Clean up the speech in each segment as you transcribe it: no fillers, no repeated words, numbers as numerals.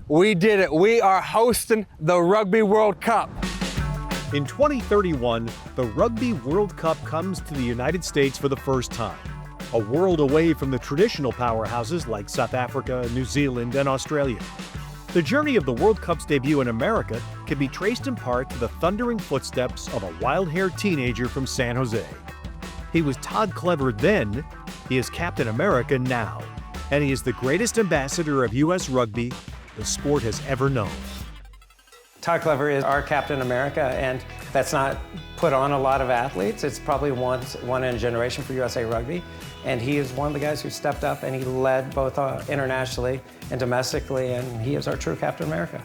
we did it. We are hosting the Rugby World Cup. In 2031, the Rugby World Cup comes to the United States for the first time, a world away from the traditional powerhouses like South Africa, New Zealand, and Australia. The journey of the World Cup's debut in America can be traced in part to the thundering footsteps of a wild-haired teenager from San Jose. He was Todd Clever then, he is Captain America now, and he is the greatest ambassador of U.S. rugby the sport has ever known. Todd Clever is our Captain America, and that's not put on a lot of athletes. It's probably one in a generation for USA Rugby, and he is one of the guys who stepped up and he led both internationally and domestically, and he is our true Captain America.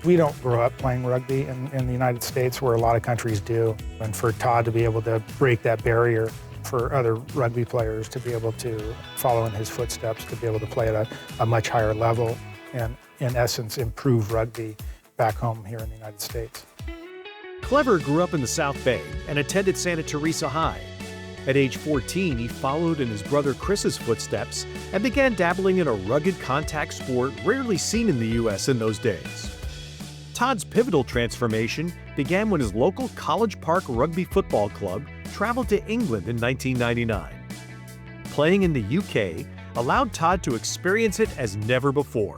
We don't grow up playing rugby in the United States where a lot of countries do, and for Todd to be able to break that barrier for other rugby players to be able to follow in his footsteps, to be able to play at a much higher level and, in essence, improve rugby back home here in the United States. Clever grew up in the South Bay and attended Santa Teresa High. At age 14, he followed in his brother Chris's footsteps and began dabbling in a rugged contact sport rarely seen in the U.S. in those days. Todd's pivotal transformation began when his local College Park Rugby Football Club traveled to England in 1999. Playing in the UK allowed Todd to experience it as never before.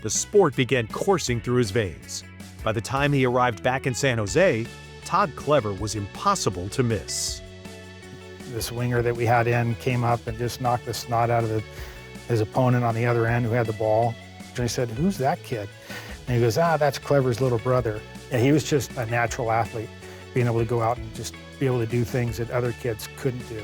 The sport began coursing through his veins. By the time he arrived back in San Jose, Todd Clever was impossible to miss. This winger that we had in came up and just knocked the snot out of his opponent on the other end who had the ball. And I said, "Who's that kid?" And he goes, "That's Clever's little brother." And he was just a natural athlete, being able to go out and just be able to do things that other kids couldn't do.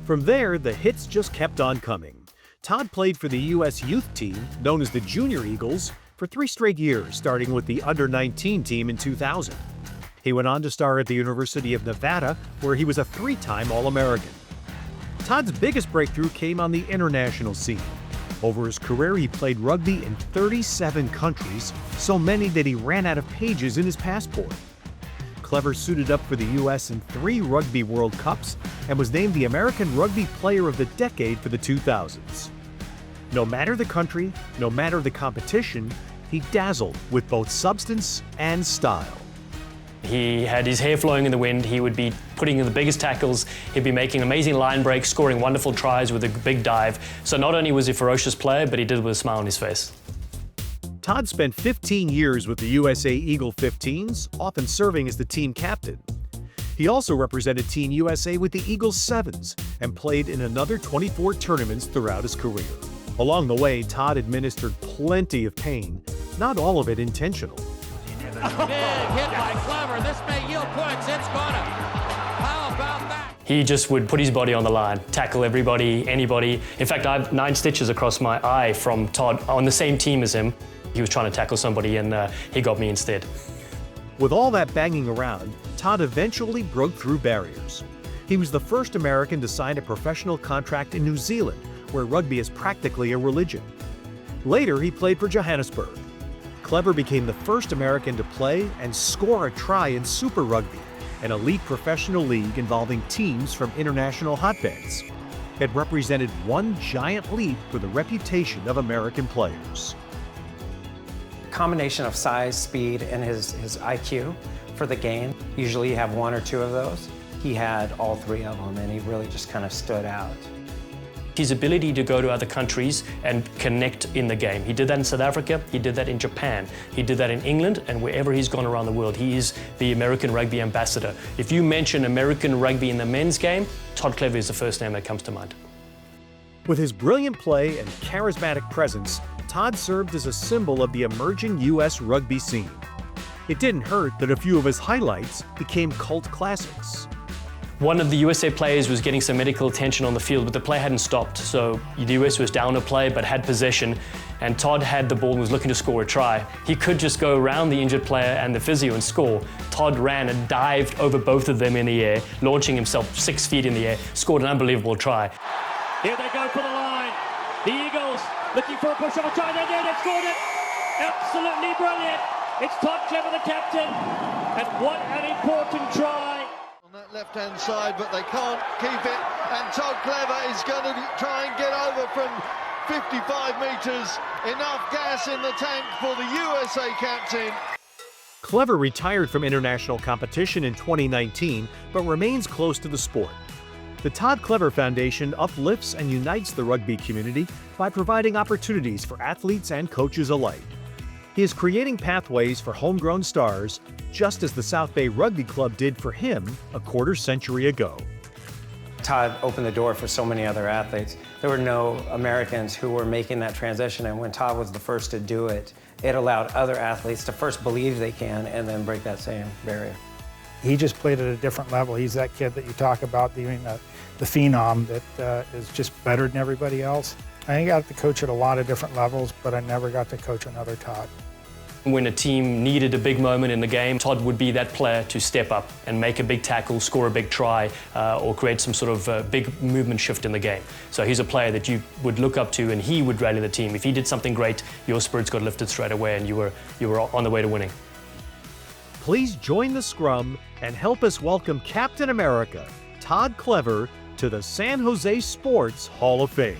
From there, the hits just kept on coming. Todd played for the U.S. youth team, known as the Junior Eagles, for 3 straight years, starting with the Under-19 team in 2000. He went on to star at the University of Nevada, where he was a 3-time All-American. Todd's biggest breakthrough came on the international scene. Over his career, he played rugby in 37 countries, so many that he ran out of pages in his passport. Clever suited up for the U.S. in 3 Rugby World Cups and was named the American Rugby Player of the Decade for the 2000s. No matter the country, no matter the competition, he dazzled with both substance and style. He had his hair flowing in the wind, he would be putting in the biggest tackles, he'd be making amazing line breaks, scoring wonderful tries with a big dive. So not only was he a ferocious player, but he did it with a smile on his face. Todd spent 15 years with the USA Eagle 15s, often serving as the team captain. He also represented Team USA with the Eagles 7s and played in another 24 tournaments throughout his career. Along the way, Todd administered plenty of pain, not all of it intentional. Big hit by Clever. This may yield points. It's gonna. How about that? He just would put his body on the line, tackle everybody, anybody. In fact, I have 9 stitches across my eye from Todd on the same team as him. He was trying to tackle somebody and he got me instead. With all that banging around, Todd eventually broke through barriers. He was the first American to sign a professional contract in New Zealand, where rugby is practically a religion. Later, he played for Johannesburg. Clever became the first American to play and score a try in Super Rugby, an elite professional league involving teams from international hotbeds. It represented one giant leap for the reputation of American players. Combination of size, speed, and his IQ for the game. Usually you have 1 or 2 of those. He had all 3 of them, and he really just kind of stood out. His ability to go to other countries and connect in the game. He did that in South Africa, he did that in Japan, he did that in England, and wherever he's gone around the world, he is the American rugby ambassador. If you mention American rugby in the men's game, Todd Clever is the first name that comes to mind. With his brilliant play and charismatic presence, Todd served as a symbol of the emerging U.S. rugby scene. It didn't hurt that a few of his highlights became cult classics. One of the USA players was getting some medical attention on the field, but the play hadn't stopped. So the US was down a play, but had possession, and Todd had the ball and was looking to score a try. He could just go around the injured player and the physio and score. Todd ran and dived over both of them in the air, launching himself 6 feet in the air, scored an unbelievable try. Here they go for the line. The Eagles looking for a push on a try. They did, they've scored it. Absolutely brilliant. It's Todd Clever, the captain, and what an important try. On that left-hand side, but they can't keep it, and Todd Clever is going to try and get over from 55 meters, enough gas in the tank for the USA captain. Clever retired from international competition in 2019, but remains close to the sport. The Todd Clever Foundation uplifts and unites the rugby community by providing opportunities for athletes and coaches alike. He is creating pathways for homegrown stars, just as the South Bay Rugby Club did for him a quarter-century ago. Todd opened the door for so many other athletes. There were no Americans who were making that transition, and when Todd was the first to do it, it allowed other athletes to first believe they can and then break that same barrier. He just played at a different level. He's that kid that you talk about being the phenom that is just better than everybody else. I got to coach at a lot of different levels, but I never got to coach another Todd. When a team needed a big moment in the game, Todd would be that player to step up and make a big tackle, score a big try, or create some sort of big movement shift in the game. So he's a player that you would look up to, and he would rally the team. If he did something great, your spirits got lifted straight away, and you were on the way to winning. Please join the scrum and help us welcome Captain America, Todd Clever, to the San Jose Sports Hall of Fame.